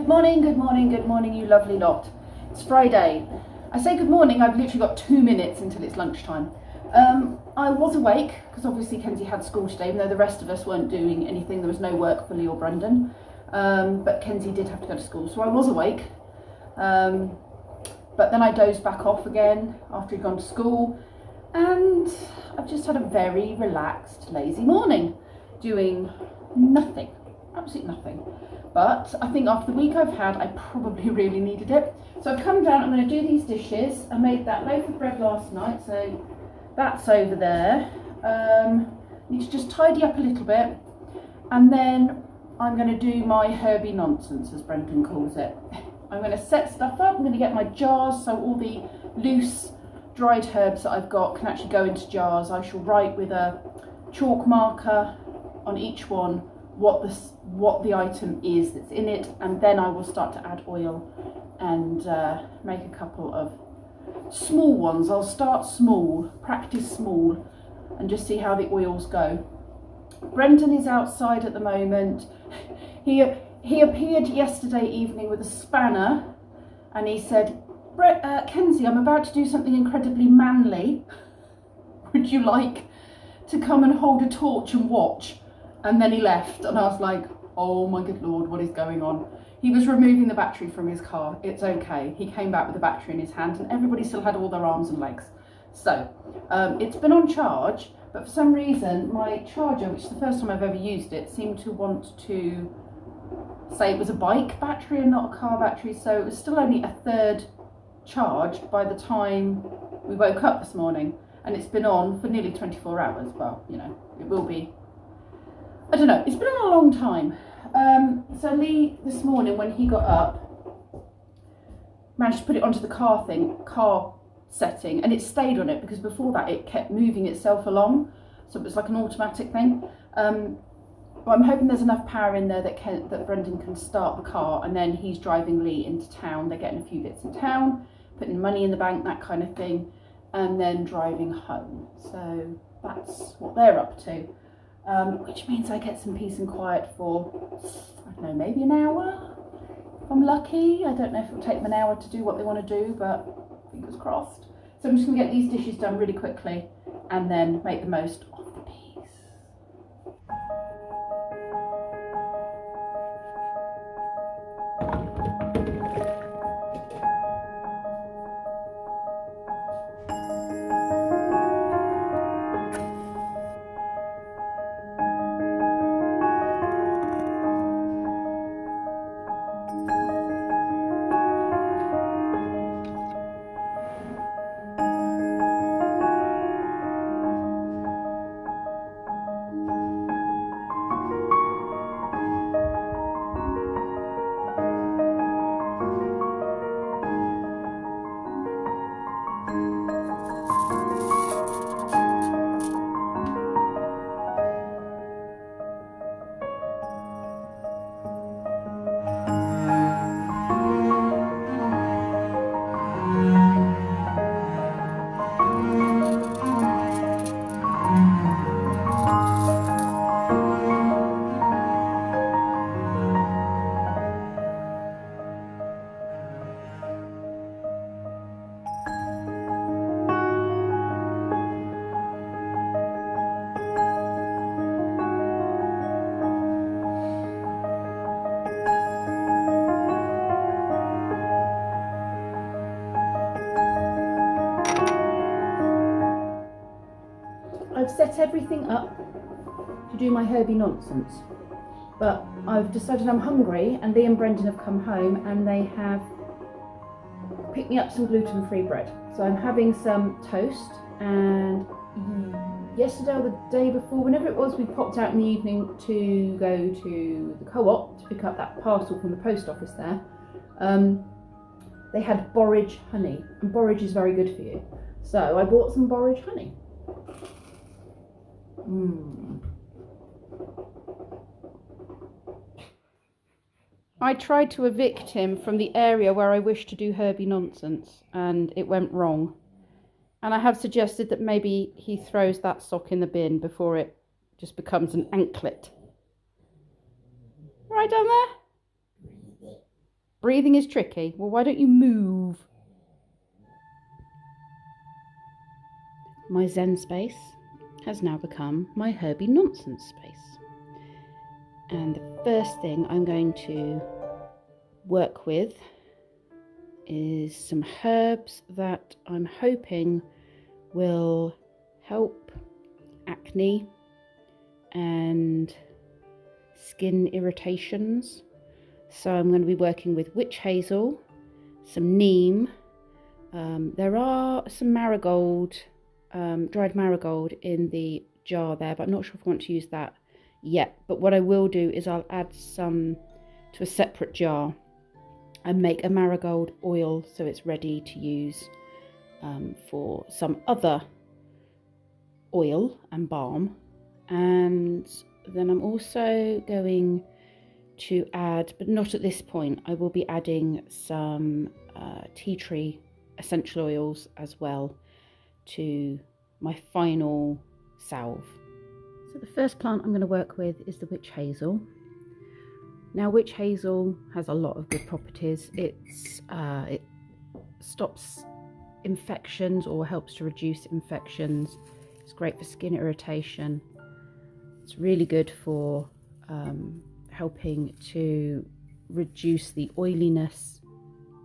Good morning, good morning, good morning, you lovely lot. It's Friday. I say good morning, I've literally got 2 minutes until it's lunchtime. I was awake, because obviously Kenzie had school today, even though the rest of us weren't doing anything. There was no work for Lee or Brendan. But Kenzie did have to go to school, so I was awake. But then I dozed back off again after he'd gone to school. And I've just had a very relaxed, lazy morning, doing nothing, absolutely nothing. But I think after the week I've had, I probably really needed it. So I've come down, I'm going to do these dishes. I made that loaf of bread last night, so that's over there. Need to just tidy up a little bit. And then I'm going to do my herby nonsense, as Brendan calls it. I'm going to set stuff up, I'm going to get my jars, so all the loose dried herbs that I've got can actually go into jars. I shall write with a chalk marker on each one what the item is that's in it, and then I will start to add oil and make a couple of small ones. I'll start small, practice small, and just see how the oils go. Brendan is outside at the moment. He appeared yesterday evening with a spanner and he said, Kenzie, I'm about to do something incredibly manly. Would you like to come and hold a torch and watch? And then he left, and I was like, oh my good Lord, what is going on? He was removing the battery from his car. It's okay. He came back with the battery in his hand, and everybody still had all their arms and legs. So it's been on charge, but for some reason my charger, which is the first time I've ever used it, seemed to want to say it was a bike battery and not a car battery. So it was still only a third charge by the time we woke up this morning, and it's been on for nearly 24 hours. Well, you know, it will be, I don't know, it's been on a long time. So Lee this morning when he got up managed to put it onto the car setting, and it stayed on it because before that it kept moving itself along, so it was like an automatic thing. But I'm hoping there's enough power in there that Brendan can start the car, and then he's driving Lee into town. They're getting a few bits in town, putting money in the bank, that kind of thing, and then driving home. So that's what they're up to. Which means I get some peace and quiet for, I don't know, maybe an hour, if I'm lucky. I don't know if it'll take them an hour to do what they want to do, but fingers crossed. So I'm just going to get these dishes done really quickly and then make the most of the peace. I've set everything up to do my herby nonsense, but I've decided I'm hungry, and Lee and Brendan have come home and they have picked me up some gluten-free bread. So I'm having some toast, and yesterday or the day before, whenever it was, we popped out in the evening to go to the co-op to pick up that parcel from the post office there. They had borage honey, and borage is very good for you. So I bought some borage honey. I tried to evict him from the area where I wish to do herby nonsense, and it went wrong. And I have suggested that maybe he throws that sock in the bin before it just becomes an anklet. Right down there? Breathing is tricky. Well, why don't you move? My Zen space has now become my herby nonsense space. And the first thing I'm going to work with is some herbs that I'm hoping will help acne and skin irritations. So I'm going to be working with witch hazel, some neem. There are some marigold, dried marigold in the jar there, but I'm not sure if I want to use that yet. But what I will do is I'll add some to a separate jar and make a marigold oil so it's ready to use for some other oil and balm. And then I'm also going to add, but not at this point, I will be adding some tea tree essential oils as well to my final salve. So the first plant I'm going to work with is the witch hazel. Now witch hazel has a lot of good properties. It stops infections or helps to reduce infections. It's great for skin irritation. It's really good for helping to reduce the oiliness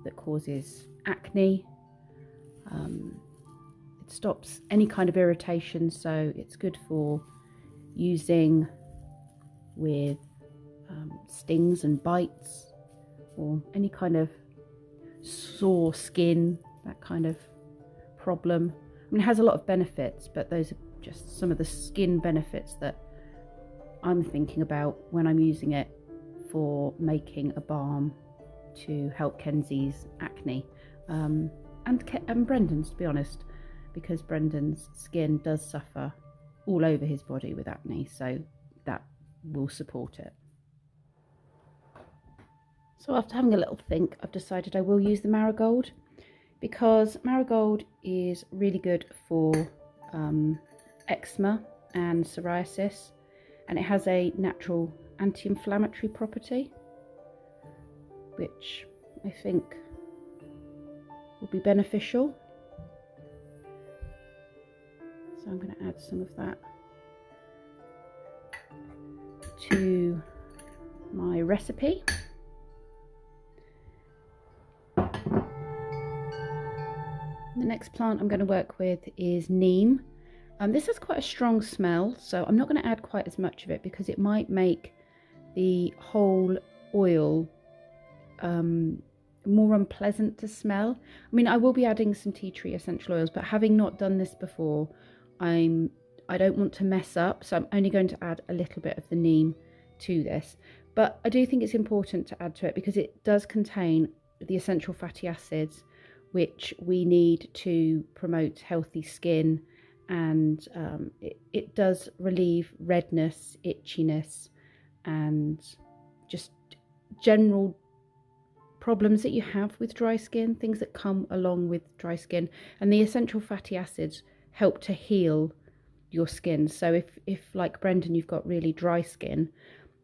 that causes acne. It stops any kind of irritation, so it's good for using with stings and bites or any kind of sore skin, that kind of problem. I mean, it has a lot of benefits, but those are just some of the skin benefits that I'm thinking about when I'm using it for making a balm to help Kenzie's acne and Brendan's, to be honest, because Brendan's skin does suffer all over his body with acne, so that will support it. So after having a little think, I've decided I will use the marigold, because marigold is really good for eczema and psoriasis, and it has a natural anti-inflammatory property, which I think will be beneficial. So I'm going to add some of that to my recipe. The next plant I'm going to work with is neem. This has quite a strong smell, so I'm not going to add quite as much of it because it might make the whole oil more unpleasant to smell. I mean, I will be adding some tea tree essential oils, but having not done this before, I don't want to mess up, so I'm only going to add a little bit of the neem to this. But I do think it's important to add to it because it does contain the essential fatty acids which we need to promote healthy skin, and it does relieve redness, itchiness, and just general problems that you have with dry skin, things that come along with dry skin. And the essential fatty acids help to heal your skin. So if like Brendan, you've got really dry skin,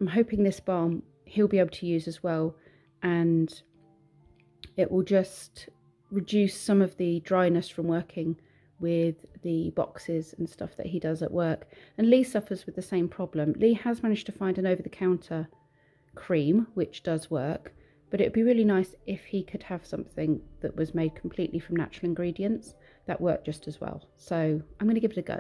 I'm hoping this balm he'll be able to use as well, and it will just reduce some of the dryness from working with the boxes and stuff that he does at work. And Lee suffers with the same problem. Lee has managed to find an over-the-counter cream which does work, but it'd be really nice if he could have something that was made completely from natural ingredients that worked just as well. So I'm going to give it a go.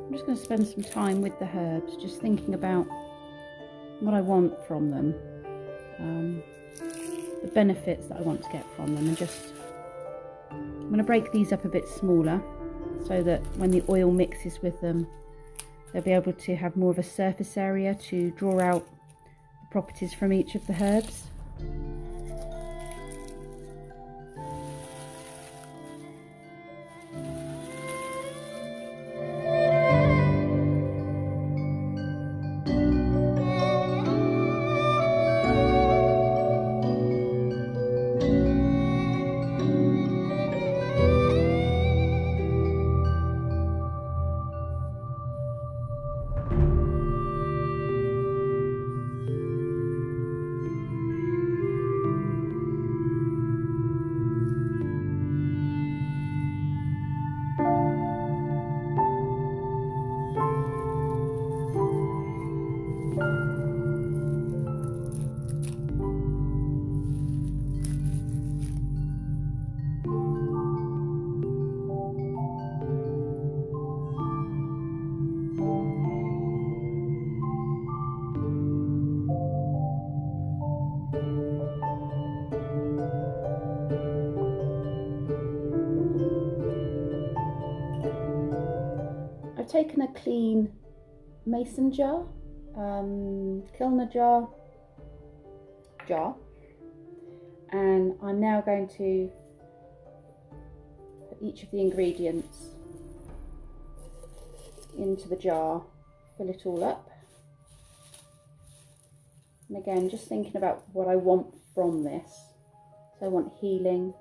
I'm just going to spend some time with the herbs, just thinking about what I want from them, the benefits that I want to get from them, and I'm going to break these up a bit smaller so that when the oil mixes with them, they'll be able to have more of a surface area to draw out the properties from each of the herbs. I've taken a clean mason jar, kilner jar, and I'm now going to put each of the ingredients into the jar, fill it all up. And again, just thinking about what I want from this. So I want healing,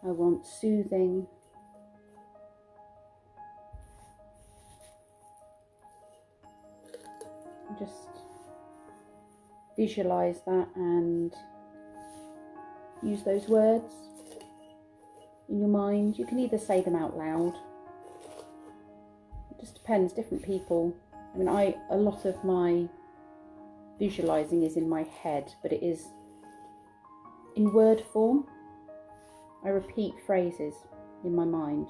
I want soothing, just visualize that and use those words in your mind. You can either say them out loud. It just depends, different people. I mean, a lot of my visualizing is in my head, but it is in word form. I repeat phrases in my mind.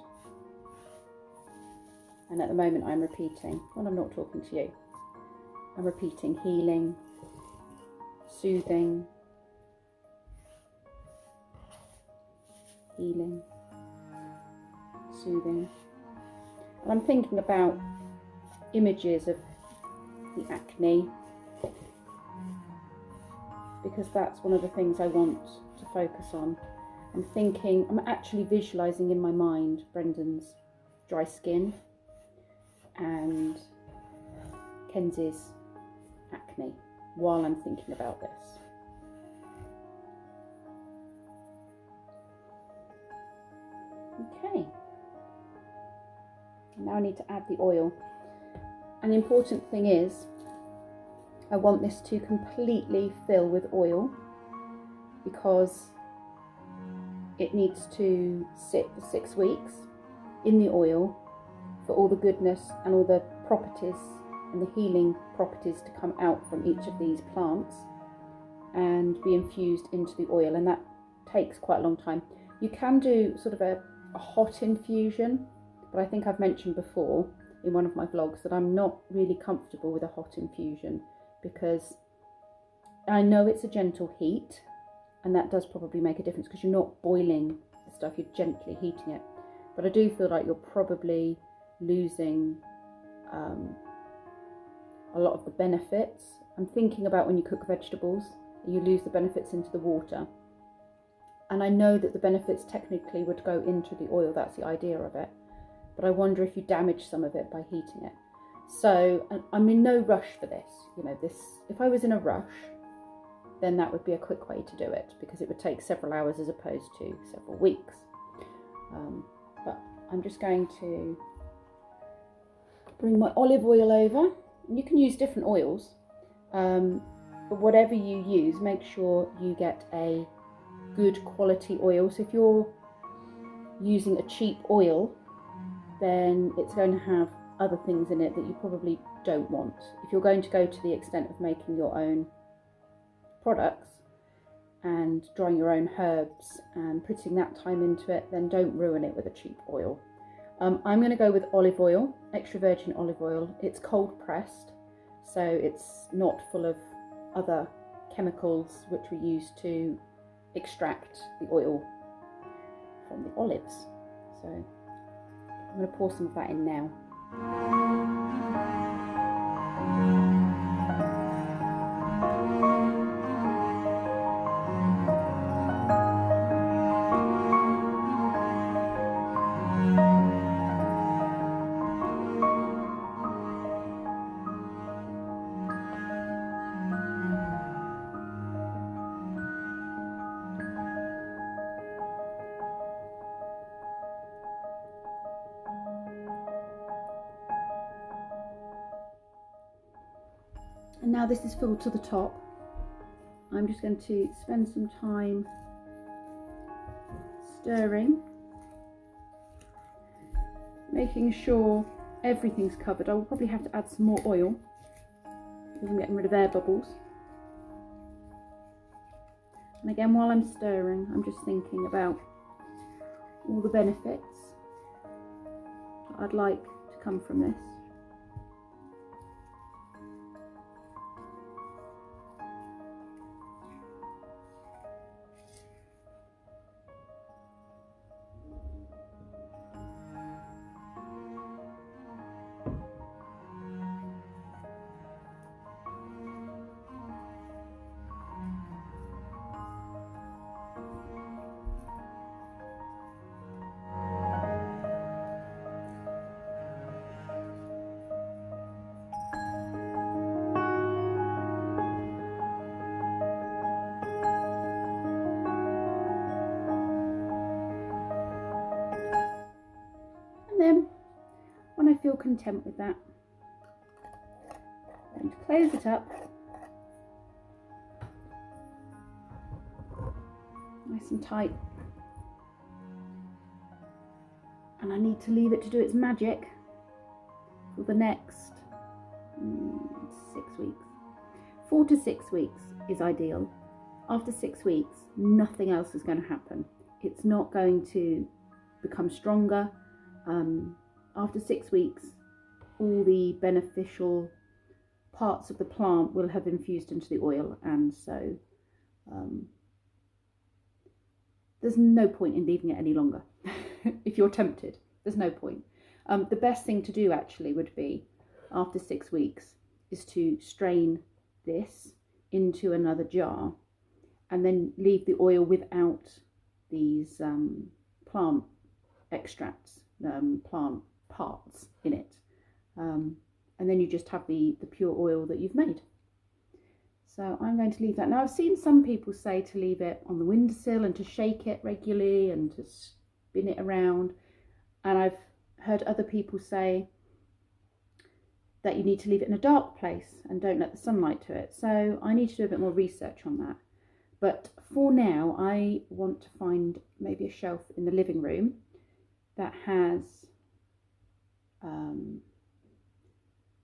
And at the moment I'm repeating, when I'm not talking to you, I'm repeating healing, soothing, healing, soothing. And I'm thinking about images of the acne, because that's one of the things I want to focus on. I'm actually visualising in my mind Brendan's dry skin and Kenzie's acne while I'm thinking about this. Okay, now I need to add the oil. And the important thing is, I want this to completely fill with oil, because it needs to sit for 6 weeks in the oil for all the goodness and all the properties and the healing properties to come out from each of these plants and be infused into the oil, and that takes quite a long time. You can do sort of a hot infusion, but I think I've mentioned before in one of my vlogs that I'm not really comfortable with a hot infusion, because I know it's a gentle heat, and that does probably make a difference because you're not boiling the stuff, you're gently heating it. But I do feel like you're probably losing a lot of the benefits. I'm thinking about when you cook vegetables, you lose the benefits into the water. And I know that the benefits technically would go into the oil, that's the idea of it. But I wonder if you damage some of it by heating it. So I'm in no rush for this. You know, if I was in a rush, then that would be a quick way to do it, because it would take several hours as opposed to several weeks. But I'm just going to bring my olive oil over. You can use different oils, but whatever you use, make sure you get a good quality oil. So if you're using a cheap oil, then it's going to have other things in it that you probably don't want. If you're going to go to the extent of making your own products and drying your own herbs and putting that time into it, then don't ruin it with a cheap oil. I'm going to go with olive oil, extra virgin olive oil. It's cold pressed, so it's not full of other chemicals which we use to extract the oil from the olives. So I'm going to pour some of that in now. And now this is filled to the top. I'm just going to spend some time stirring, making sure everything's covered. I will probably have to add some more oil because I'm getting rid of air bubbles. And again, while I'm stirring, I'm just thinking about all the benefits that I'd like to come from this. content with that. And close it up. Nice and tight. And I need to leave it to do its magic for the next 6 weeks. 4 to 6 weeks is ideal. After 6 weeks, nothing else is going to happen. It's not going to become stronger. After 6 weeks, all the beneficial parts of the plant will have infused into the oil, and so there's no point in leaving it any longer. If you're tempted, there's no point. The best thing to do actually would be, after 6 weeks, is to strain this into another jar and then leave the oil without these plant extracts, plant parts in it. And then you just have the pure oil that you've made. So I'm going to leave that. Now, I've seen some people say to leave it on the windowsill and to shake it regularly and to spin it around. And I've heard other people say that you need to leave it in a dark place and don't let the sunlight to it. So I need to do a bit more research on that. But for now, I want to find maybe a shelf in the living room that has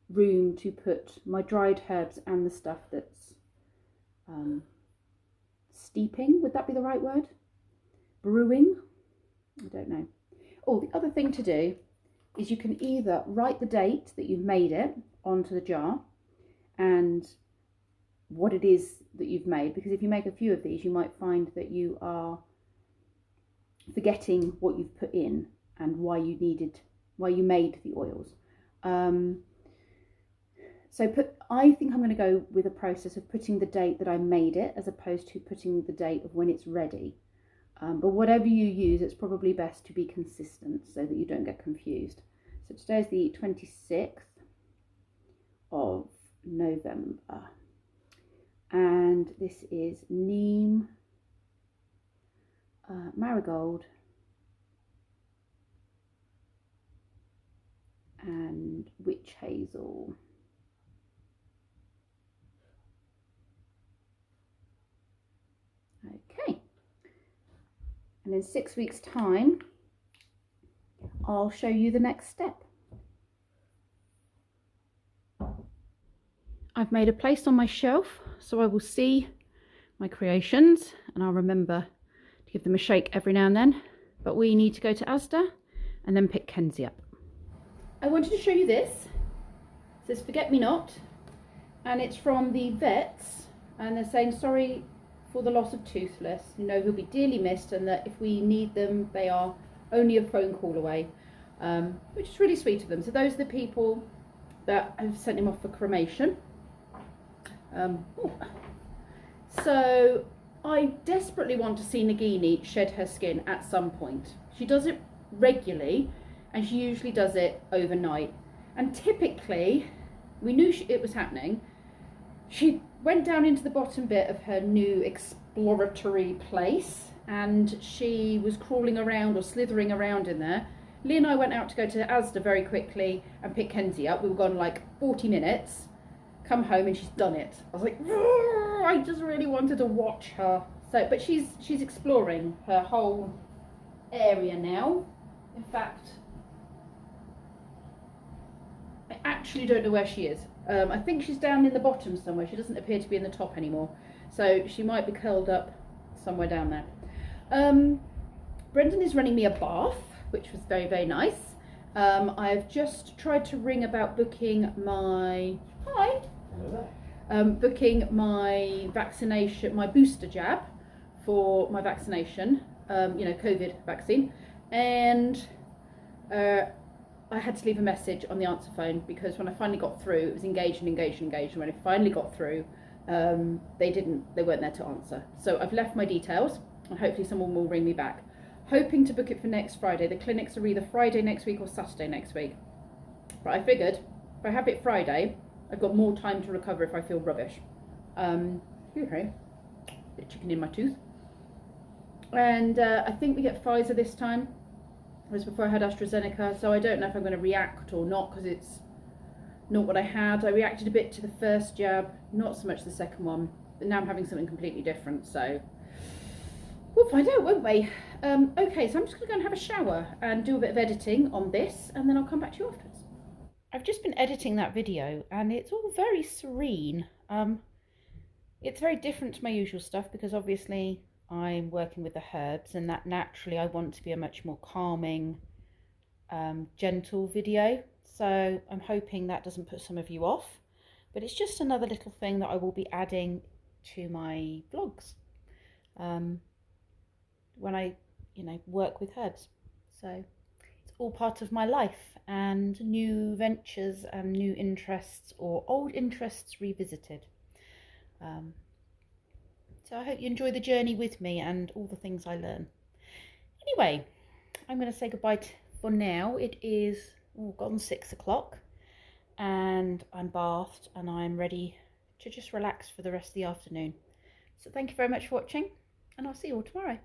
room to put my dried herbs and the stuff that's steeping. Would that be the right word? Brewing? I don't know. Oh, the other thing to do is you can either write the date that you've made it onto the jar and what it is that you've made, because if you make a few of these, you might find that you are forgetting what you've put in and why you made the oils. I think I'm going to go with a process of putting the date that I made it as opposed to putting the date of when it's ready. But whatever you use, it's probably best to be consistent so that you don't get confused. So today's the 26th of November. And this is Neem, marigold, and witch hazel. Okay. And in 6 weeks' time, I'll show you the next step. I've made a place on my shelf so I will see my creations and I'll remember to give them a shake every now and then. But we need to go to Asda and then pick Kenzie up. I wanted to show you this. It says Forget Me Not, and it's from the vets, and they're saying sorry for the loss of Toothless. You know, he'll be dearly missed, and that if we need them, they are only a phone call away, which is really sweet of them. So those are the people that have sent him off for cremation. So I desperately want to see Nagini shed her skin at some point. She does it regularly, and she usually does it overnight. And typically, we knew it was happening. She went down into the bottom bit of her new exploratory place, and she was crawling around or slithering around in there. Lee and I went out to go to Asda very quickly and pick Kenzie up. We were gone like 40 minutes. Come home and she's done it. I was like, I just really wanted to watch her. So, but she's exploring her whole area now. In fact, I actually don't know where she is. I think she's down in the bottom somewhere. She doesn't appear to be in the top anymore. So she might be curled up somewhere down there. Brendan is running me a bath, which was very, very nice. I've just tried to ring about booking my... Hi! Booking my vaccination, my booster jab for my vaccination, COVID vaccine. And I had to leave a message on the answer phone because when I finally got through, it was engaged. And when I finally got through, they weren't there to answer. So I've left my details and hopefully someone will ring me back. Hoping to book it for next Friday. The clinics are either Friday next week or Saturday next week. But I figured if I have it Friday, I've got more time to recover if I feel rubbish. Okay, bit of chicken in my tooth. And I think we get Pfizer this time. Whereas before I had AstraZeneca, so I don't know if I'm going to react or not, because it's not what I had. I reacted a bit to the first jab, not so much the second one, but now I'm having something completely different, so we'll find out, won't we? Okay, so I'm just going to go and have a shower and do a bit of editing on this, and then I'll come back to you afterwards. I've just been editing that video, and it's all very serene. It's very different to my usual stuff, because obviously I'm working with the herbs, and that naturally I want to be a much more calming, gentle video. So I'm hoping that doesn't put some of you off, but it's just another little thing that I will be adding to my vlogs when I, work with herbs. So it's all part of my life, and new ventures and new interests, or old interests revisited. So I hope you enjoy the journey with me and all the things I learn. Anyway, I'm going to say goodbye for now. It is gone 6 o'clock, and I'm bathed and I'm ready to just relax for the rest of the afternoon. So thank you very much for watching, and I'll see you all tomorrow.